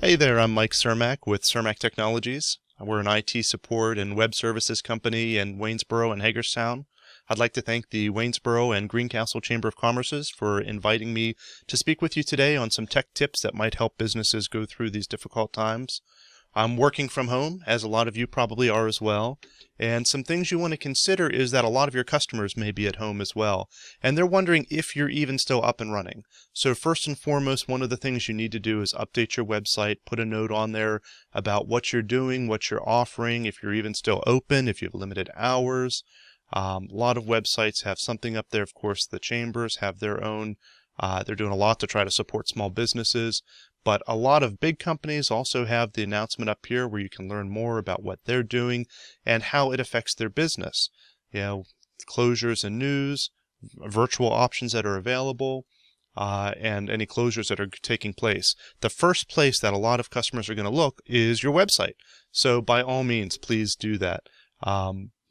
Hey there, I'm Mike Cermak with Cermak Technologies. We're an IT support and web services company in Waynesboro and Hagerstown. I'd like to thank the Waynesboro and Greencastle Chamber of Commerce's for inviting me to speak with you today on some tech tips that might help businesses go through these difficult times. I'm working from home, as a lot of you probably are as well, and some things you want to consider is that a lot of your customers may be at home as well, and they're wondering if you're even still up and running. So first and foremost, one of the things you need to do is update your website, put a note on there about what you're doing, what you're offering, if you're even still open, if you have limited hours. A lot of websites have something up there. Of course, the chambers have their own. They're doing a lot to try to support small businesses. But a lot of big companies also have the announcement up here where you can learn more about what they're doing and how it affects their business. Closures and news, virtual options that are available, and any closures that are taking place. The first place that a lot of customers are going to look is your website. So by all means, please do that.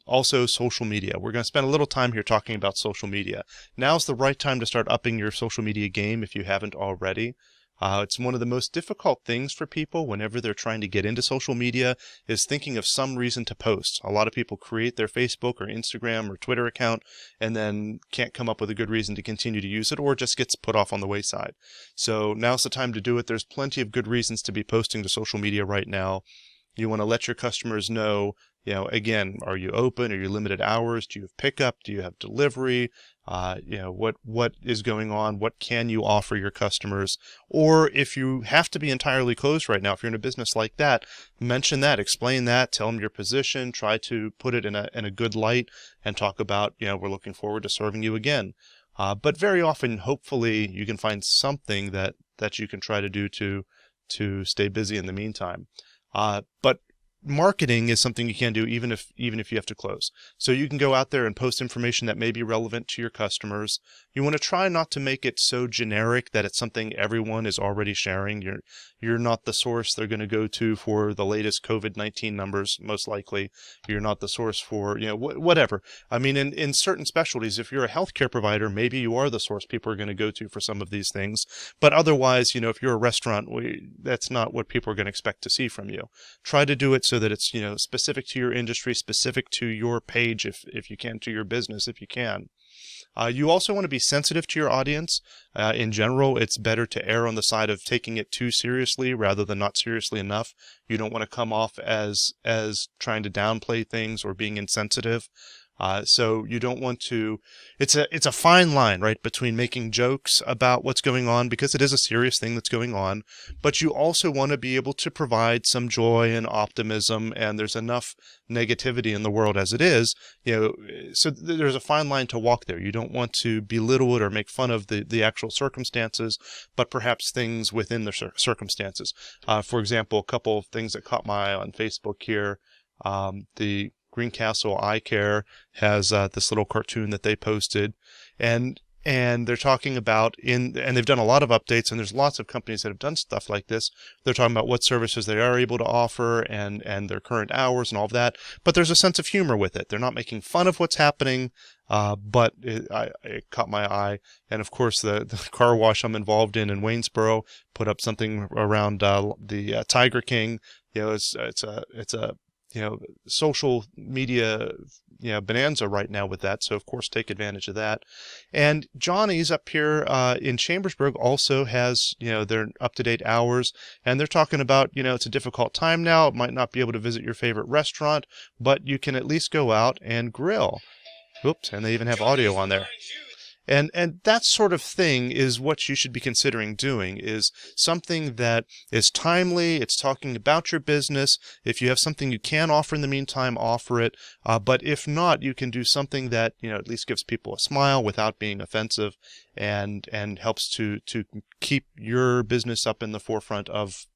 Also, social media. We're going to spend a little time here talking about social media. Now's the right time to start upping your social media game if you haven't already. It's one of the most difficult things for people whenever they're trying to get into social media is thinking of some reason to post. A lot of people create their Facebook or Instagram or Twitter account and then can't come up with a good reason to continue to use it, or just gets put off on the wayside. So now's the time to do it. There's plenty of good reasons to be posting to social media right now. You want to let your customers know, again, are you open? Are you limited hours? Do you have pickup? Do you have delivery? What is going on? What can you offer your customers? Or if you have to be entirely closed right now, if you're in a business like that, mention that, explain that, tell them your position, try to put it in a good light and talk about, we're looking forward to serving you again. But very often, hopefully, you can find something that you can try to do to stay busy in the meantime. But marketing is something you can do even if you have to close. So you can go out there and post information that may be relevant to your customers. You want to try not to make it so generic that it's something everyone is already sharing. You're not the source they're going to go to for the latest COVID-19 numbers, most likely. You're not the source for, whatever. I mean, in certain specialties, if you're a healthcare provider, maybe you are the source people are going to go to for some of these things. But otherwise, if you're a restaurant, that's not what people are going to expect to see from you. Try to do it so that it's, specific to your industry, specific to your page, if you can, to your business, if you can. You also want to be sensitive to your audience. In general, it's better to err on the side of taking it too seriously rather than not seriously enough. You don't want to come off as trying to downplay things or being insensitive. So you don't want to, it's a fine line, right, between making jokes about what's going on, because it is a serious thing that's going on, but you also want to be able to provide some joy and optimism, and there's enough negativity in the world as it is, so there's a fine line to walk there. You don't want to belittle it or make fun of the actual circumstances, but perhaps things within the circumstances. For example, a couple of things that caught my eye on Facebook here, the Greencastle Eye Care has this little cartoon that they posted, and they're talking about and they've done a lot of updates, and there's lots of companies that have done stuff like this. They're talking about what services they are able to offer and their current hours and all of that, but there's a sense of humor with it. They're not making fun of what's happening, but it caught my eye. And of course, the car wash I'm involved in Waynesboro put up something around the Tiger King. It's a social media, bonanza right now with that. So of course, take advantage of that. And Johnny's up here in Chambersburg also has, their up-to-date hours, and they're talking about, it's a difficult time now. It might not be able to visit your favorite restaurant, but you can at least go out and grill. Oops, and they even have audio on there. And that sort of thing is what you should be considering doing, is something that is timely. It's talking about your business. If you have something you can offer in the meantime, offer it. But if not, you can do something that, at least gives people a smile without being offensive, and helps to keep your business up in the forefront of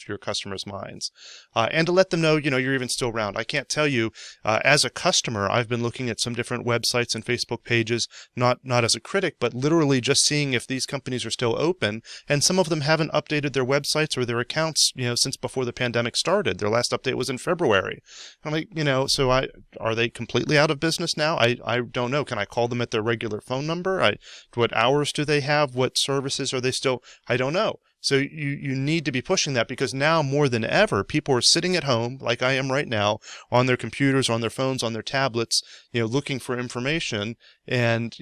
your customers' minds, and to let them know, you're even still around. I can't tell you, as a customer, I've been looking at some different websites and Facebook pages, not as a critic, but literally just seeing if these companies are still open, and some of them haven't updated their websites or their accounts, since before the pandemic started. Their last update was in February. I'm like, so are they completely out of business now? I don't know. Can I call them at their regular phone number? What hours do they have? What services are they still? I don't know. So you need to be pushing that, because now more than ever, people are sitting at home, like I am right now, on their computers, on their phones, on their tablets, looking for information. And,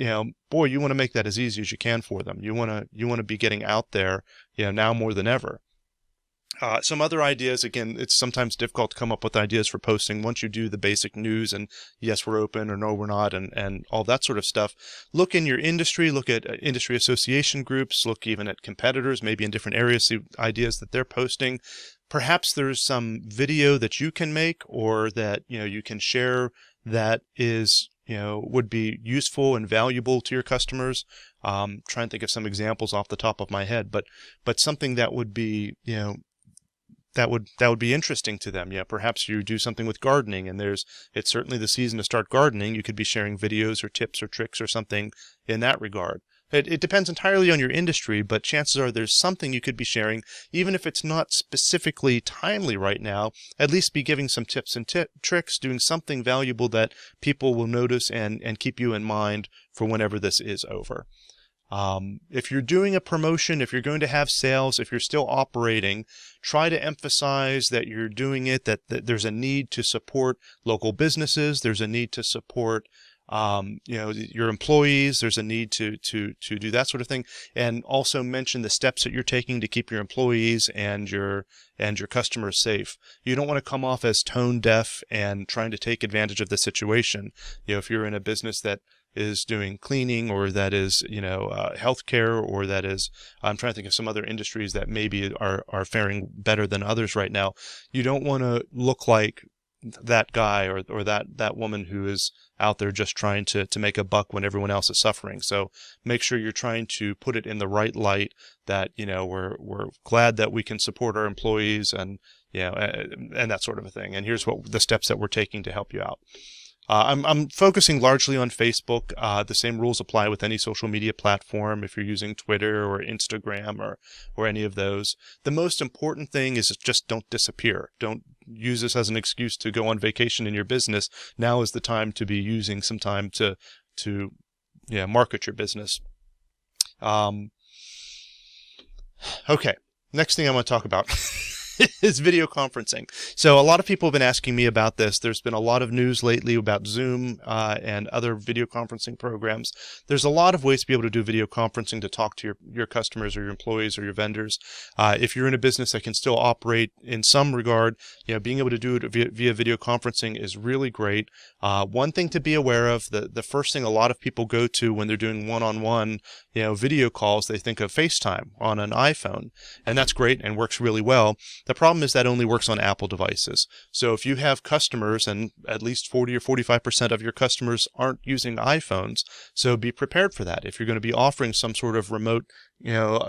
boy, you want to make that as easy as you can for them. You want to be getting out there, now more than ever. Some other ideas, again, it's sometimes difficult to come up with ideas for posting once you do the basic news and yes, we're open or no, we're not, and all that sort of stuff. Look in your industry, look at industry association groups, look even at competitors, maybe in different areas, see ideas that they're posting. Perhaps there's some video that you can make or that, you can share that is, would be useful and valuable to your customers. Trying to think of some examples off the top of my head, but something that would be, that would be interesting to them. Perhaps you do something with gardening, and it's certainly the season to start gardening. You could be sharing videos or tips or tricks or something in that regard. It depends entirely on your industry, but chances are there's something you could be sharing, even if it's not specifically timely right now. At least be giving some tips and tricks, doing something valuable that people will notice and keep you in mind for whenever this is over. If you're doing a promotion, if you're going to have sales, if you're still operating, try to emphasize that you're doing it, that there's a need to support local businesses, there's a need to support your employees, there's a need to do that sort of thing, and also mention the steps that you're taking to keep your employees and your customers safe. You don't want to come off as tone deaf and trying to take advantage of the situation. If you're in a business that is doing cleaning, or that is, healthcare, or that is, I'm trying to think of some other industries that maybe are faring better than others right now. You don't want to look like that guy or that woman who is out there just trying to make a buck when everyone else is suffering. So make sure you're trying to put it in the right light, that, we're glad that we can support our employees and that sort of a thing. And here's what the steps that we're taking to help you out. I'm focusing largely on Facebook. The same rules apply with any social media platform if you're using Twitter or Instagram or any of those. The most important thing is just don't disappear. Don't use this as an excuse to go on vacation in your business. Now is the time to be using some time to market your business. Okay, next thing I want to talk about is video conferencing. So a lot of people have been asking me about this. There's been a lot of news lately about Zoom and other video conferencing programs. There's a lot of ways to be able to do video conferencing to talk to your customers or your employees or your vendors. If you're in a business that can still operate in some regard, being able to do it via video conferencing is really great. One thing to be aware of, the first thing a lot of people go to when they're doing one-on-one video calls, they think of FaceTime on an iPhone, and that's great and works really well. The problem is that only works on Apple devices. So if you have customers, and at least 40 or 45% of your customers aren't using iPhones, so be prepared for that. If you're going to be offering some sort of remote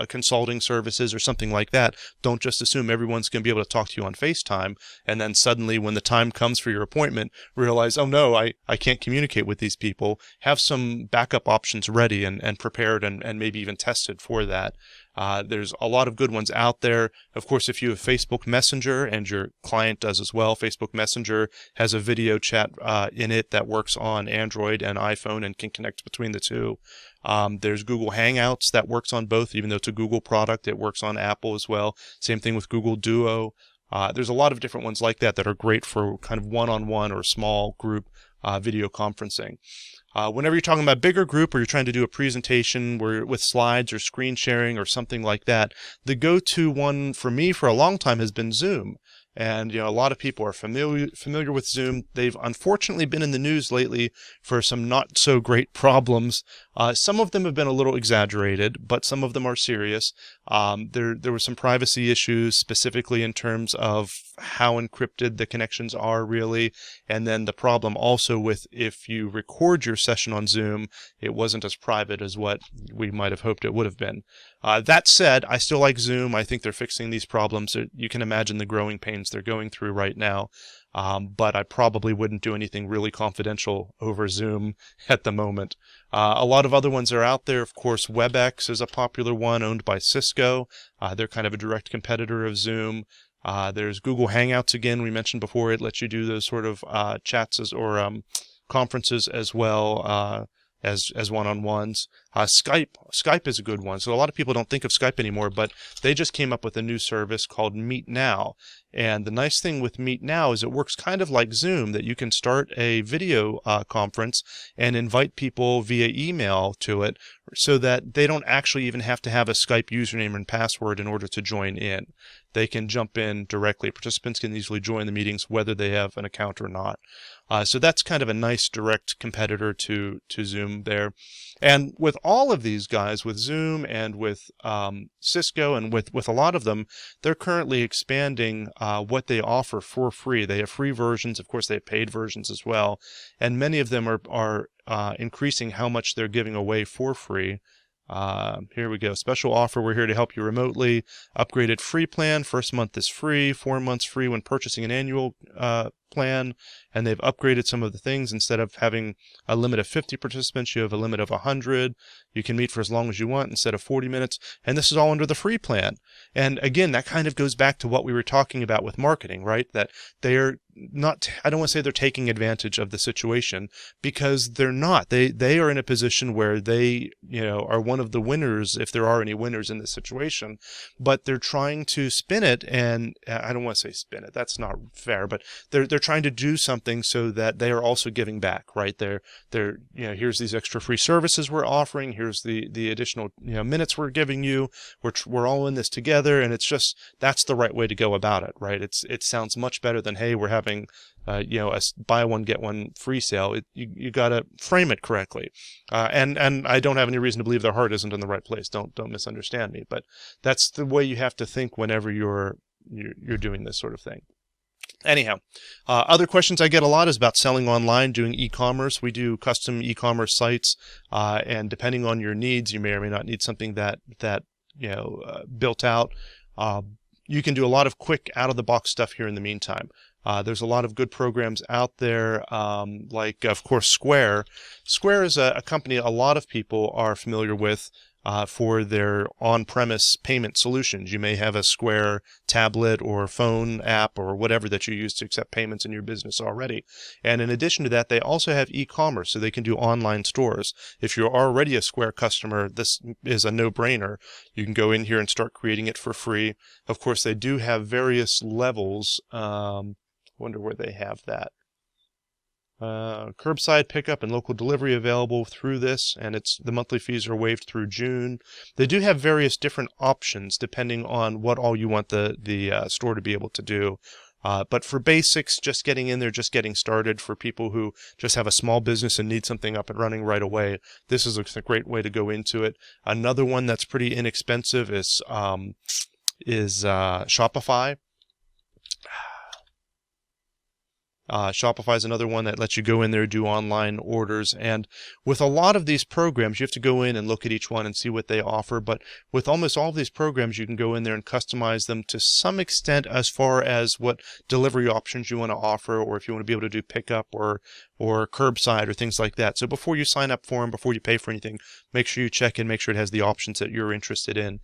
consulting services or something like that, don't just assume everyone's going to be able to talk to you on FaceTime, and then suddenly when the time comes for your appointment, realize, oh no, I can't communicate with these people. Have some backup options ready and prepared and maybe even tested for that. There's a lot of good ones out there. Of course, if you have Facebook Messenger, and your client does as well, Facebook Messenger has a video chat in it that works on Android and iPhone and can connect between the two. There's Google Hangouts that works on both, even though it's a Google product, it works on Apple as well. Same thing with Google Duo. There's a lot of different ones like that are great for kind of one-on-one or small group video conferencing. Whenever you're talking about bigger group, or you're trying to do a presentation with slides or screen sharing or something like that, the go-to one for me for a long time has been Zoom. And a lot of people are familiar with Zoom. They've unfortunately been in the news lately for some not so great problems. Some of them have been a little exaggerated, but some of them are serious. There were some privacy issues, specifically in terms of how encrypted the connections are really, and then the problem also with, if you record your session on Zoom, it wasn't as private as what we might have hoped it would have been. That said, I still like Zoom. I think they're fixing these problems. You can imagine the growing pains they're going through right now. But I probably wouldn't do anything really confidential over Zoom at the moment. A lot of other ones are out there. Of course, WebEx is a popular one owned by Cisco. They're kind of a direct competitor of Zoom. There's Google Hangouts again. We mentioned before, it lets you do those sort of chats or conferences as well. as one-on-ones. Skype is a good one. So a lot of people don't think of Skype anymore, but they just came up with a new service called Meet Now. And the nice thing with Meet Now is it works kind of like Zoom, that you can start a video conference and invite people via email to it, so that they don't actually even have to have a Skype username and password in order to join in. They can jump in directly. Participants can easily join the meetings whether they have an account or not. So that's kind of a nice direct competitor to Zoom there. And with all of these guys, with Zoom and with Cisco and with a lot of them, they're currently expanding what they offer for free. They have free versions. Of course, they have paid versions as well. And many of them are increasing how much they're giving away for free. Here we go. Special offer. We're here to help you remotely. Upgraded free plan. First month is free. 4 months free when purchasing an annual plan. And they've upgraded some of the things. Instead of having a limit of 50 participants, you have a limit of 100. You can meet for as long as you want instead of 40 minutes. And this is all under the free plan. And again, that kind of goes back to what we were talking about with marketing, right? That they're not, I don't want to say they're taking advantage of the situation, because they're not. They are in a position where they, are one of the winners, if there are any winners in this situation, but they're trying to spin it, and I don't want to say spin it, that's not fair, but they're trying to do something so that they are also giving back, right? They're here's these extra free services we're offering, here's the additional minutes we're giving you, we're all in this together, and it's just, that's the right way to go about it, right? It sounds much better than, hey, we're having a buy one get one free sale. You got to frame it correctly, and I don't have any reason to believe their heart isn't in the right place. Don't misunderstand me, but that's the way you have to think whenever you're doing this sort of thing. Anyhow, other questions I get a lot is about selling online, doing e-commerce. We do custom e-commerce sites, and depending on your needs, you may or may not need something that built out. You can do a lot of quick out-of-the-box stuff here in the meantime. There's a lot of good programs out there, like, of course, Square. Square is a company a lot of people are familiar with for their on-premise payment solutions. You may have a Square tablet or phone app or whatever that you use to accept payments in your business already. And in addition to that, they also have e-commerce, so they can do online stores. If you're already a Square customer, this is a no-brainer. You can go in here and start creating it for free. Of course, they do have various levels. Wonder where they have that. Curbside pickup and local delivery available through this, and the monthly fees are waived through June. They do have various different options depending on what all you want the store to be able to do. But for basics, just getting in there, just getting started, for people who just have a small business and need something up and running right away, this is a great way to go into it. Another one that's pretty inexpensive is Shopify. Shopify is another one that lets you go in there, do online orders, and with a lot of these programs, you have to go in and look at each one and see what they offer, but with almost all of these programs, you can go in there and customize them to some extent as far as what delivery options you want to offer, or if you want to be able to do pickup or curbside or things like that. So before you sign up for them, before you pay for anything, make sure you check and make sure it has the options that you're interested in.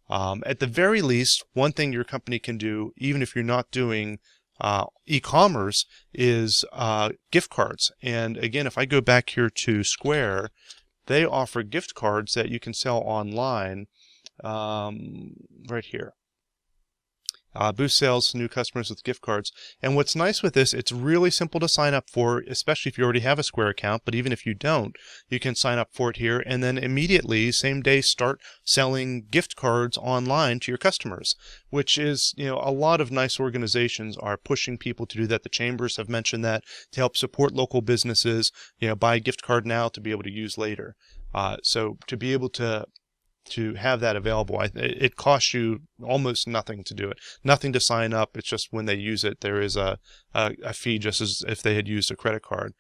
At the very least, one thing your company can do, even if you're not doing e-commerce, is gift cards. And again, if I go back here to Square, they offer gift cards that you can sell online right here. Boost sales, new customers with gift cards. And what's nice with this, it's really simple to sign up for, especially if you already have a Square account, but even if you don't, you can sign up for it here and then immediately, same day, start selling gift cards online to your customers, which is, a lot of nice organizations are pushing people to do that. The chambers have mentioned that to help support local businesses, buy a gift card now to be able to use later. So to be able to have that available, it costs you almost nothing to do it, nothing to sign up. It's just when they use it, there is a fee, just as if they had used a credit card.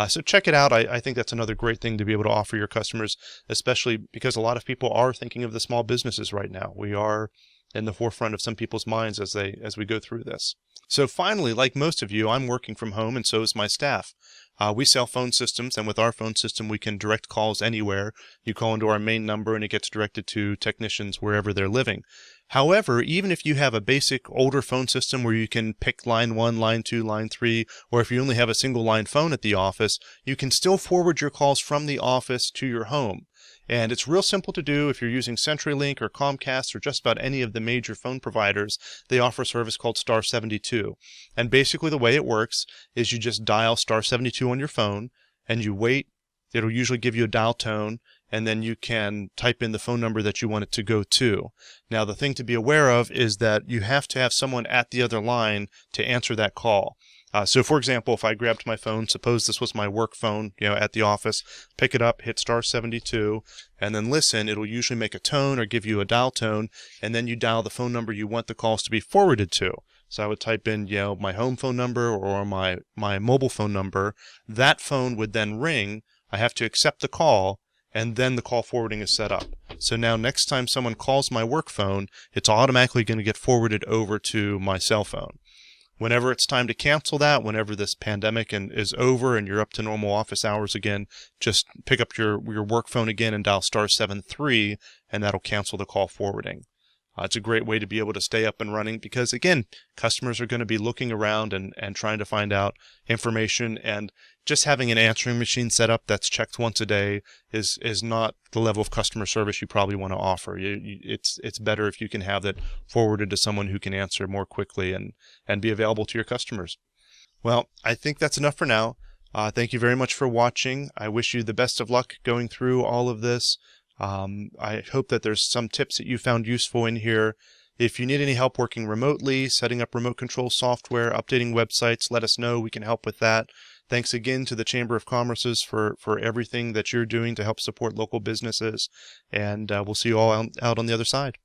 So check it out. I think that's another great thing to be able to offer your customers, especially because a lot of people are thinking of the small businesses right now. We are in the forefront of some people's minds as we go through this. So finally, like most of you, I'm working from home, and so is my staff. We sell phone systems, and with our phone system, we can direct calls anywhere. You call into our main number, and it gets directed to technicians wherever they're living. However, even if you have a basic older phone system where you can pick line 1, line 2, line 3, or if you only have a single line phone at the office, you can still forward your calls from the office to your home. And it's real simple to do. If you're using CenturyLink or Comcast or just about any of the major phone providers, they offer a service called Star 72. And basically the way it works is you just dial Star 72 on your phone and you wait. It'll usually give you a dial tone, and then you can type in the phone number that you want it to go to. Now, the thing to be aware of is that you have to have someone at the other line to answer that call. So for example, if I grabbed my phone, suppose this was my work phone, at the office, pick it up, hit Star 72, and then listen, it'll usually make a tone or give you a dial tone, and then you dial the phone number you want the calls to be forwarded to. So I would type in, my home phone number or my mobile phone number. That phone would then ring. I have to accept the call, and then the call forwarding is set up. So now next time someone calls my work phone, it's automatically going to get forwarded over to my cell phone. Whenever it's time to cancel that, whenever this pandemic is over and you're up to normal office hours again, just pick up your work phone again and dial Star 73, and that'll cancel the call forwarding. It's a great way to be able to stay up and running because, again, customers are going to be looking around and trying to find out information, and just having an answering machine set up that's checked once a day is not the level of customer service you probably want to offer. It's better if you can have that forwarded to someone who can answer more quickly and be available to your customers. Well, I think that's enough for now. Thank you very much for watching. I wish you the best of luck going through all of this. I hope that there's some tips that you found useful in here. If you need any help working remotely, setting up remote control software, updating websites, let us know. We can help with that. Thanks again to the Chamber of Commerce's for everything that you're doing to help support local businesses. And we'll see you all out on the other side.